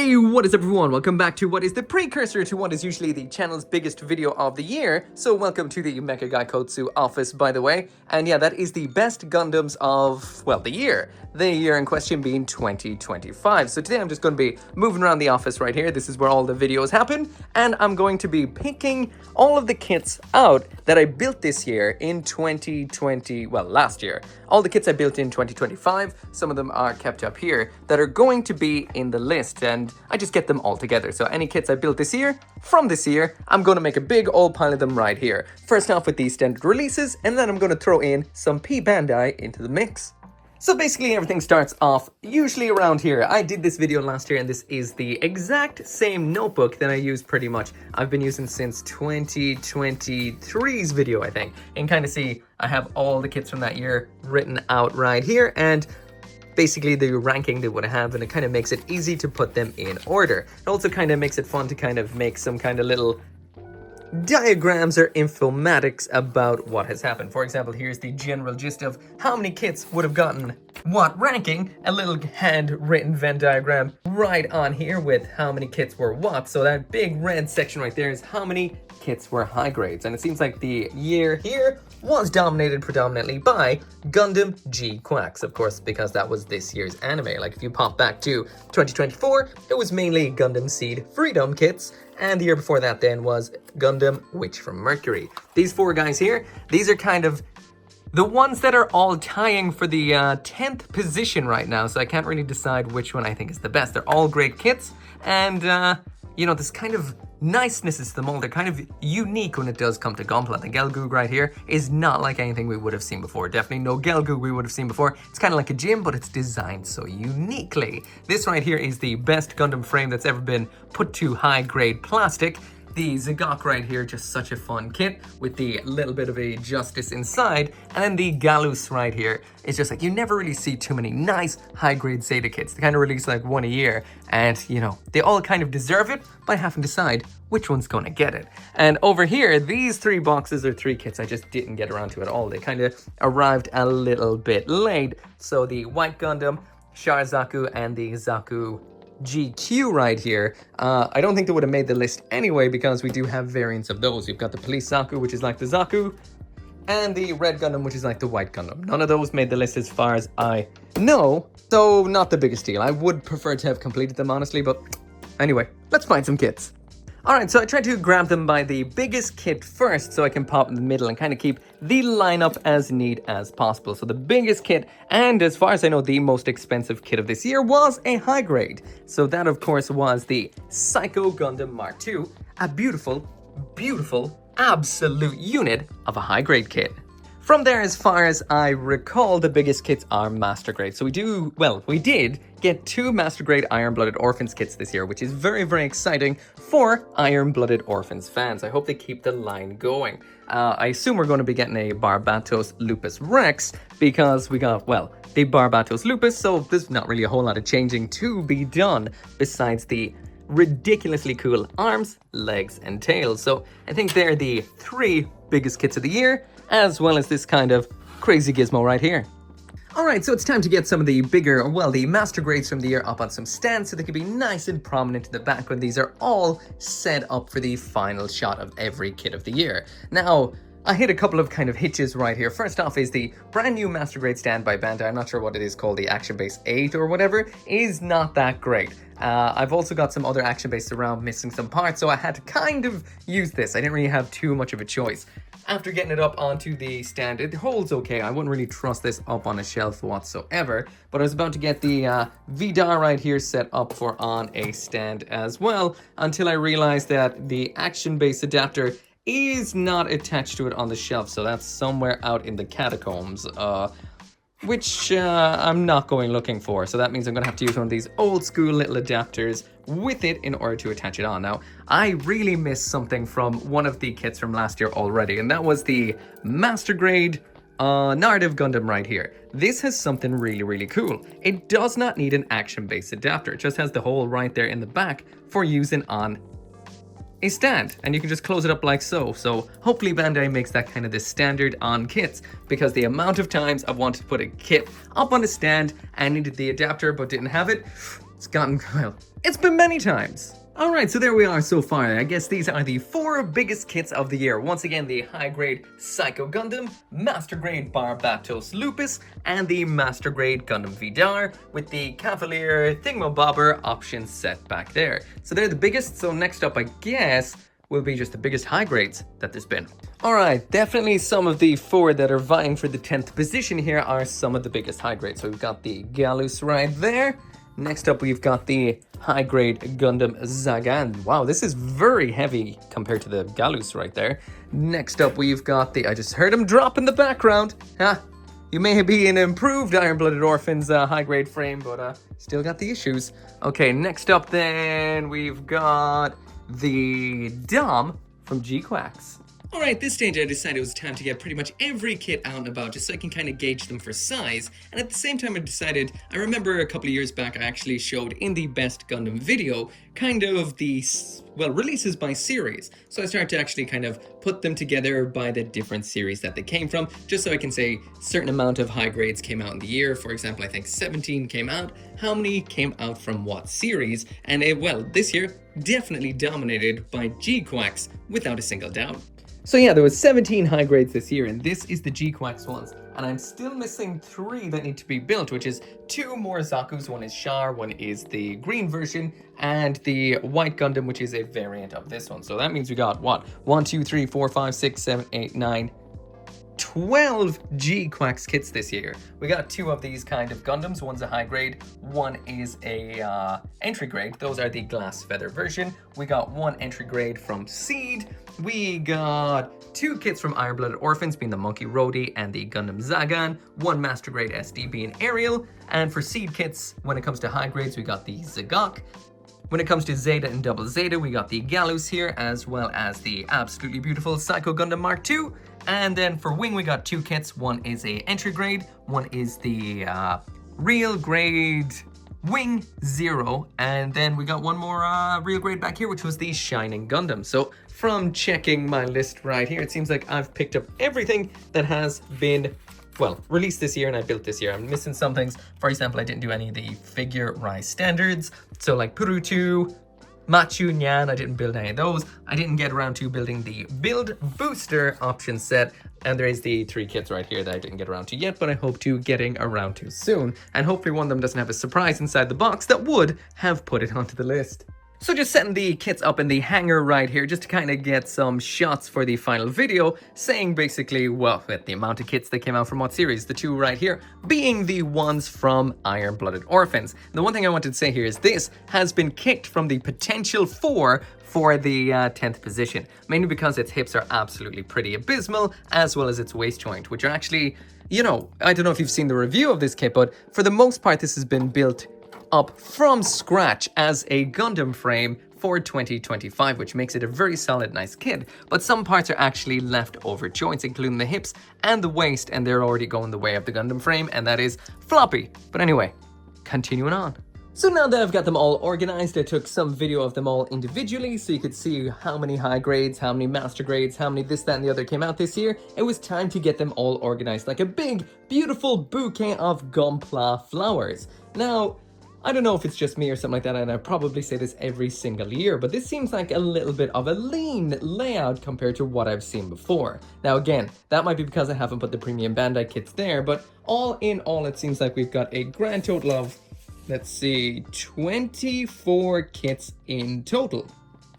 Hey, what is up everyone? Welcome back to what is the precursor to what is usually the channel's biggest video of the year. So welcome to the Mecha Gaikotsu office, by the way. And yeah, that is the best Gundams of, well, the year. The year in question being 2025. So today I'm just going to be moving around the office right here. This is where all the videos happen. And I'm going to be picking all of the kits out that I built this year in 2020, well, last year. All the kits I built in 2025, some of them are kept up here, that are going to be in the list, and I just get them all together. So any kits I built this year, from this year, I'm going to make a big old pile of them right here. First off with the standard releases, and then I'm going to throw in some Bandai into the mix. So basically everything starts off usually around here. I did this video last year and this is the exact same notebook that I used pretty much. I've been using since 2023's video, I think. And kind of see, I have all the kits from that year written out right here and basically the ranking they would have, and it kind of makes it easy to put them in order. It also kind of makes it fun to kind of make some kind of little diagrams or informatics about what has happened. For example, here's the general gist of how many kits would have gotten what ranking, a little handwritten Venn diagram right on here with how many kits were what. So that big red section right there is how many kits were high grades, and it seems like the year here was dominated predominantly by Gundam G Quacks, of course, because that was this year's anime. Like if you pop back to 2024, it was mainly Gundam Seed Freedom kits, and the year before that then was Gundam Witch from Mercury. These four guys here, these are kind of the ones that are all tying for the 10th position right now, so I can't really decide which one I think is the best. They're all great kits, and you know, this kind of niceness is to them all. They're kind of unique when it does come to gunpla. The Gelgoog right here is not like anything we would have seen before. Definitely no Gelgoog we would have seen before. It's kind of like a gym, but it's designed so uniquely. This right here is the best Gundam frame that's ever been put to high-grade plastic. The Zagok right here, just such a fun kit with the little bit of a justice inside. And then the Galus right here is just like, you never really see too many nice high-grade Zeta kits. They kind of release like one a year, and you know, they all kind of deserve it by having to decide which one's gonna get it. And over here, these three boxes are three kits I just didn't get around to at all. They kind of arrived a little bit late. So the White Gundam, Char Zaku, and the Zaku GQ right here, I don't think they would have made the list anyway because we do have variants of those. We've got the Police Zaku, which is like the Zaku, and the Red Gundam, which is like the White Gundam. None of those made the list as far as I know, so not the biggest deal. I would prefer to have completed them, honestly, but anyway, let's find some kits. Alright, so I tried to grab them by the biggest kit first so I can pop in the middle and kind of keep the lineup as neat as possible. So the biggest kit, and as far as I know, the most expensive kit of this year was a high grade. So that, of course, was the Psycho Gundam Mark II, a beautiful, beautiful, absolute unit of a high grade kit. From there, as far as I recall, the biggest kits are Master Grade. So we did get two Master Grade Iron-Blooded Orphans kits this year, which is very, very exciting for Iron-Blooded Orphans fans. I hope they keep the line going. I assume we're going to be getting a Barbatos Lupus Rex because we got, well, the Barbatos Lupus, so there's not really a whole lot of changing to be done besides the ridiculously cool arms, legs, and tails. So I think they're the three biggest kits of the year, as well as this kind of crazy gizmo right here. Alright, so it's time to get some of the bigger, well, the Master Grades from the year up on some stands so they can be nice and prominent in the back when these are all set up for the final shot of every kit of the year. Now, I hit a couple of kind of hitches right here. First off is the brand new Master Grade stand by Bandai. I'm not sure what it is called, the Action Base 8 or whatever, is not that great. I've also got some other Action Bases around missing some parts, so I had to kind of use this. I didn't really have too much of a choice. After getting it up onto the stand, it holds okay. I wouldn't really trust this up on a shelf whatsoever, but I was about to get the Vidar right here set up for on a stand as well, until I realized that the Action Base adapter is not attached to it on the shelf, so that's somewhere out in the catacombs, which I'm not going looking for. So that means I'm gonna have to use one of these old school little adapters with it in order to attach it on. Now, I really missed something from one of the kits from last year already, and that was the Master Grade Narrative Gundam right here. This has something really, really cool. It does not need an action-based adapter. It just has the hole right there in the back for using on a stand, and you can just close it up like so. So hopefully Bandai makes that kind of the standard on kits, because the amount of times I've wanted to put a kit up on a stand and needed the adapter but didn't have it, it's gotten, well, It's been many times. Alright, so there we are so far. I guess these are the 4 biggest kits of the year. Once again, the high-grade Psycho Gundam, Master-grade Barbatos Lupus, and the Master-grade Gundam Vidar, with the Cavalier Thingamabobber option set back there. So they're the biggest, so next up, I guess, will be just the biggest high grades that there's been. Alright, definitely some of the 4 that are vying for the 10th position here are some of the biggest high grades. So we've got the Galus right there. Next up, we've got the high-grade Gundam Zagan. Wow, this is very heavy compared to the Galus right there. Next up, we've got the... I just heard him drop in the background. You may be an improved Iron-Blooded Orphans high-grade frame, but still got the issues. Okay, next up then, we've got the Dom from G-Quacks. Alright, this stage I decided it was time to get pretty much every kit out and about just so I can kind of gauge them for size, and at the same time I remember a couple of years back I actually showed in the Best Gundam video kind of the, well, releases by series. So I started to actually kind of put them together by the different series that they came from, just so I can say certain amount of high grades came out in the year. For example, I think 17 came out, how many came out from what series, and well, this year definitely dominated by G-Quacks without a single doubt. So yeah, there was 17 high grades this year, and this is the G-Quacks ones. And I'm still missing 3 that need to be built, which is 2 more Zakus. One is Char, one is the green version, and the white Gundam, which is a variant of this one. So that means we got, what? 1, 2, 3, 4, 5, 6, 7, 8, 9, 12 G-Quacks kits this year. We got 2 of these kind of Gundams. One's a high grade, one is a entry grade. Those are the glass feather version. We got 1 entry grade from Seed. We got 2 kits from Iron-Blooded Orphans, being the Monkey Rhodey and the Gundam Zagan. 1 Master Grade SD being Ariel. And for Seed kits, when it comes to high grades, we got the Zagok. When it comes to Zeta and Double Zeta, we got the Galus here, as well as the absolutely beautiful Psycho Gundam Mark II. And then for Wing, we got 2 kits. One is a entry grade, one is the real grade Wing 0, and then we got 1 more real grade back here, which was the Shining Gundam. So from checking my list right here, it seems like I've picked up everything that has been, well, released this year and I built this year. I'm missing some things. For example, I didn't do any of the figure rise standards. So like Purutu, Machu Nyan, I didn't build any of those. I didn't get around to building the build booster option set. And there is the 3 kits right here that I didn't get around to yet, but I hope to getting around to soon. And hopefully one of them doesn't have a surprise inside the box that would have put it onto the list. So just setting the kits up in the hanger right here, just to kind of get some shots for the final video, saying basically, well, the amount of kits that came out from what series, the 2 right here, being the ones from Iron-Blooded Orphans. The one thing I wanted to say here is this has been kicked from the potential for the 10th position, mainly because its hips are absolutely pretty abysmal, as well as its waist joint, which are actually, you know, I don't know if you've seen the review of this kit, but for the most part, this has been built up from scratch as a Gundam frame for 2025, which makes it a very solid, nice kit. But some parts are actually leftover joints, including the hips and the waist, and they're already going the way of the Gundam frame, and that is floppy. But anyway, continuing on. So now that I've got them all organized, I took some video of them all individually so you could see how many high grades, how many master grades, how many this, that, and the other came out this year. It was time to get them all organized like a big, beautiful bouquet of gunpla flowers. Now, I don't know if it's just me or something like that, and I probably say this every single year, but this seems like a little bit of a lean layout compared to what I've seen before. Now again, that might be because I haven't put the premium Bandai kits there, but all in all, it seems like we've got a grand total of, let's see, 24 kits in total.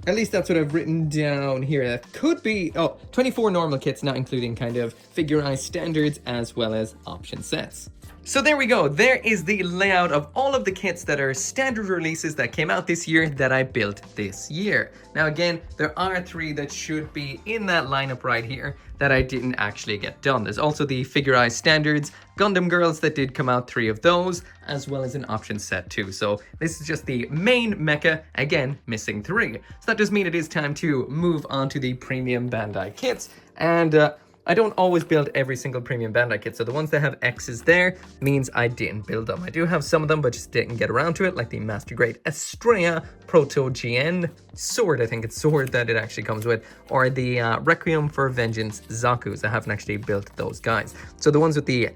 At least that's what I've written down here. That could be, 24 normal kits, not including kind of figurized standards as well as option sets. So there we go, there is the layout of all of the kits that are standard releases that came out this year that I built this year. Now again, there are 3 that should be in that lineup right here that I didn't actually get done. There's also the figurized standards, Gundam Girls that did come out, 3 of those, as well as an option set too. So this is just the main mecha, again, missing 3. So that does mean it is time to move on to the premium Bandai kits. And I don't always build every single premium Bandai kit, so the ones that have X's there means I didn't build them. I do have some of them, but just didn't get around to it, like the Master Grade Estrella Proto GN Sword, I think it's Sword that it actually comes with, or the Requiem for Vengeance Zaku's. I haven't actually built those guys. So the ones with the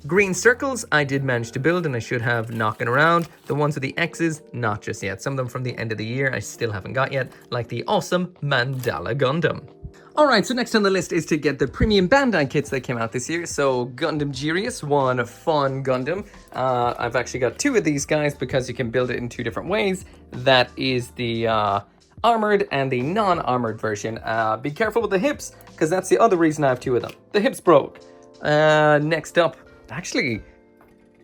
Green circles I did manage to build and I should have knocking around. The ones with the X's, not just yet. Some of them from the end of the year I still haven't got yet, like the awesome Mandala Gundam. Alright, so next on the list is to get the premium Bandai kits that came out this year. So Gundam Girius, one fun Gundam. I've actually got two of these guys because you can build it in two different ways. That is the armored and the non-armored version. Be careful with the hips, because that's the other reason I have two of them. The hips broke. Next up, actually,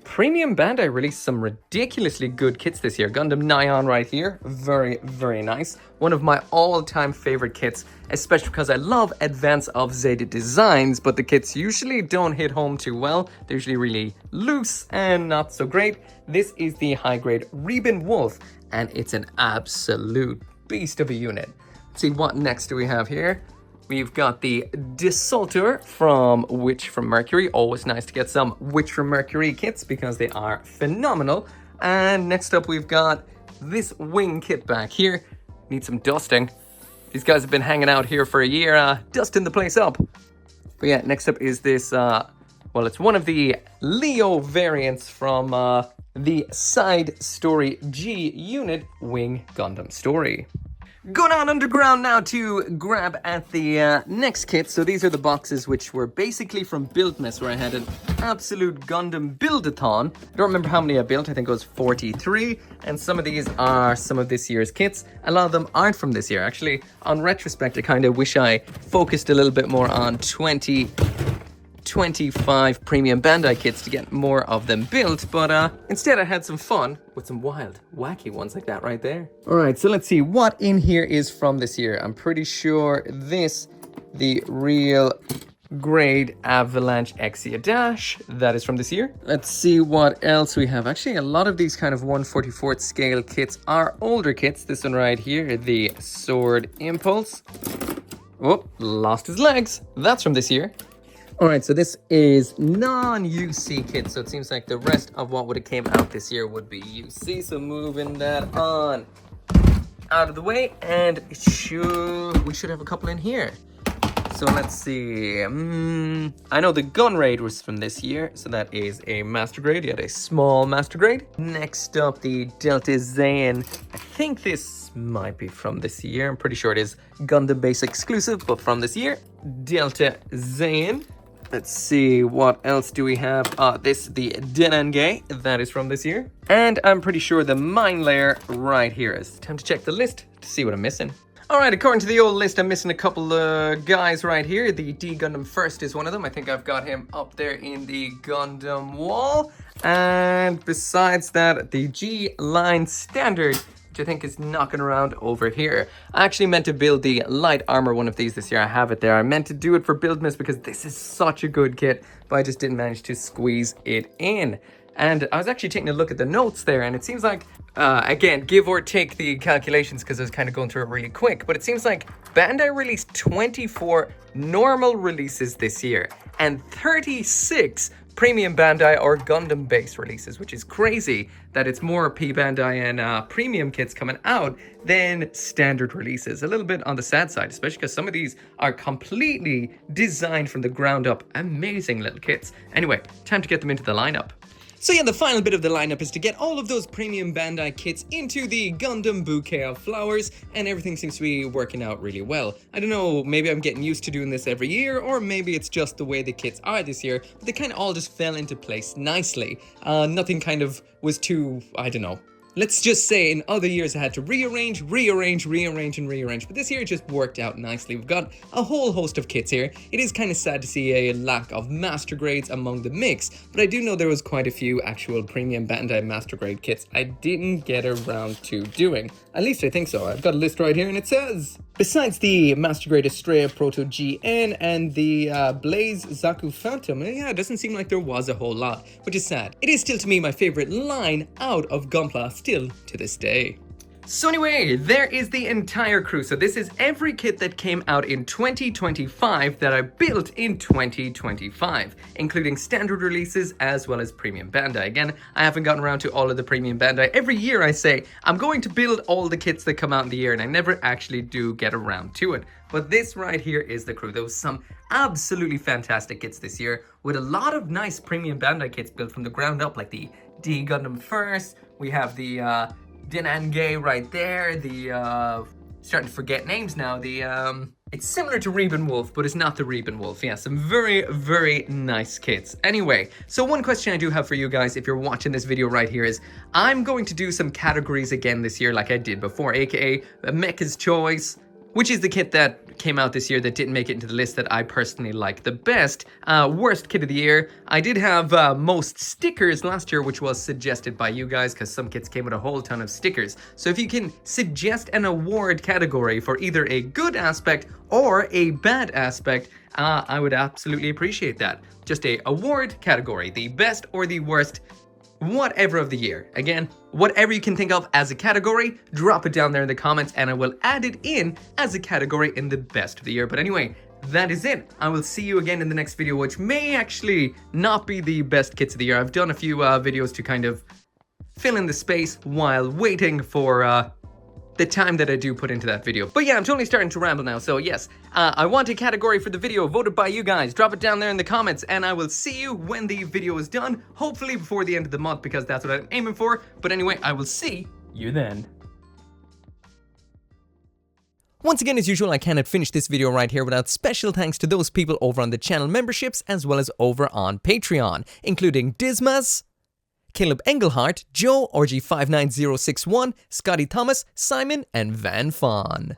Premium Bandai released some ridiculously good kits this year. Gundam Nyan right here, very, very nice. One of my all-time favorite kits, especially because I love Advance of Zeta designs, but the kits usually don't hit home too well. They're usually really loose and not so great. This is the high-grade Reben Wolf, and it's an absolute beast of a unit. Let's see, what next do we have here? We've got the Desultor from Witch from Mercury. Always nice to get some Witch from Mercury kits because they are phenomenal. And next up we've got this wing kit back here. Need some dusting. These guys have been hanging out here for a year, dusting the place up. But yeah, next up is this, well, it's one of the Leo variants from the Side Story G unit Wing Gundam Story. Going on underground now to grab at the next kit. So these are the boxes which were basically from Buildmas, where I had an absolute Gundam build-a-thon. I don't remember how many I built. I think it was 43. And some of these are some of this year's kits. A lot of them aren't from this year. Actually, on retrospect, I kind of wish I focused a little bit more on 25 premium Bandai kits to get more of them built, but instead I had some fun with some wild, wacky ones like that right there. All right, so let's see what in here is from this year. I'm pretty sure the real grade Avalanche Exia Dash, that is from this year. Let's see what else we have. Actually, a lot of these kind of 1/44th scale kits are older kits. This one right here, the Sword Impulse. Oh, lost his legs. That's from this year. All right, so this is non-UC kit, so it seems like the rest of what would have came out this year would be UC. So moving that on out of the way, and we should have a couple in here. So let's see. I know the Gun Raid was from this year, so that is a Master Grade. You had a small Master Grade. Next up, the Delta Zayn. I think this might be from this year. I'm pretty sure it is Gundam Base exclusive, but from this year. Delta Zayn. Let's see, what else do we have? The Denange, that is from this year. And I'm pretty sure the Mine Layer right here is. Time to check the list to see what I'm missing. All right, according to the old list, I'm missing a couple guys right here. The D Gundam First is one of them. I think I've got him up there in the Gundam wall. And besides that, the G Line Standard, which I think is knocking around over here. I actually meant to build the light armor one of these this year. I have it there. I meant to do it for Buildmas because this is such a good kit, but I just didn't manage to squeeze it in. And I was actually taking a look at the notes there, and it seems like, again, give or take the calculations because I was kind of going through it really quick, but it seems like Bandai released 24 normal releases this year and 36 premium Bandai or Gundam base releases, which is crazy that it's more P Bandai and premium kits coming out than standard releases. A little bit on the sad side, especially because some of these are completely designed from the ground up. Amazing little kits. Anyway, time to get them into the lineup. So yeah, the final bit of the lineup is to get all of those premium Bandai kits into the Gundam Bouquet of Flowers, and everything seems to be working out really well. I don't know, maybe I'm getting used to doing this every year, or maybe it's just the way the kits are this year, but they kind of all just fell into place nicely. Nothing kind of was too, I don't know. Let's just say in other years I had to rearrange, but this year it just worked out nicely. We've got a whole host of kits here. It is kind of sad to see a lack of master grades among the mix, but I do know there was quite a few actual premium Bandai master grade kits I didn't get around to doing. At least I think so. I've got a list right here and it says, besides the master grade Estrella Proto GN and the Blaze Zaku Phantom, yeah, it doesn't seem like there was a whole lot, which is sad. It is still to me my favorite line out of Gunpla, still to this day. So anyway, there is the entire crew. So this is every kit that came out in 2025 that I built in 2025, including standard releases as well as premium Bandai. Again, I haven't gotten around to all of the premium Bandai. Every year I say, I'm going to build all the kits that come out in the year, and I never actually do get around to it. But this right here is the crew. There was some absolutely fantastic kits this year, with a lot of nice premium Bandai kits built from the ground up, like the D Gundam first. We have the Dinangay right there, the starting to forget names now, the it's similar to Reben Wolf, but it's not the Reben Wolf. Yeah, some very, very nice kits. Anyway, so one question I do have for you guys, if you're watching this video right here, is I'm going to do some categories again this year like I did before, aka Mecha's Choice, which is the kit that came out this year that didn't make it into the list that I personally like the best. Worst kit of the year. I did have most stickers last year, which was suggested by you guys, because some kits came with a whole ton of stickers. So if you can suggest an award category for either a good aspect or a bad aspect, I would absolutely appreciate that. Just a award category, the best or the worst, whatever of the year. Again, whatever you can think of as a category, drop it down there in the comments and I will add it in as a category in the best of the year. But anyway, that is it. I will see you again in the next video, which may actually not be the best kits of the year. I've done a few videos to kind of fill in the space while waiting for the time that I do put into that video. But yeah, I'm totally starting to ramble now. So yes, I want a category for the video voted by you guys. Drop it down there in the comments and I will see you when the video is done. Hopefully before the end of the month, because that's what I'm aiming for. But anyway, I will see you then. Once again, as usual, I cannot finish this video right here without special thanks to those people over on the channel memberships as well as over on Patreon, including Dismas, Caleb Engelhart, Joe, RG59061, Scotty Thomas, Simon, and Van Fawn.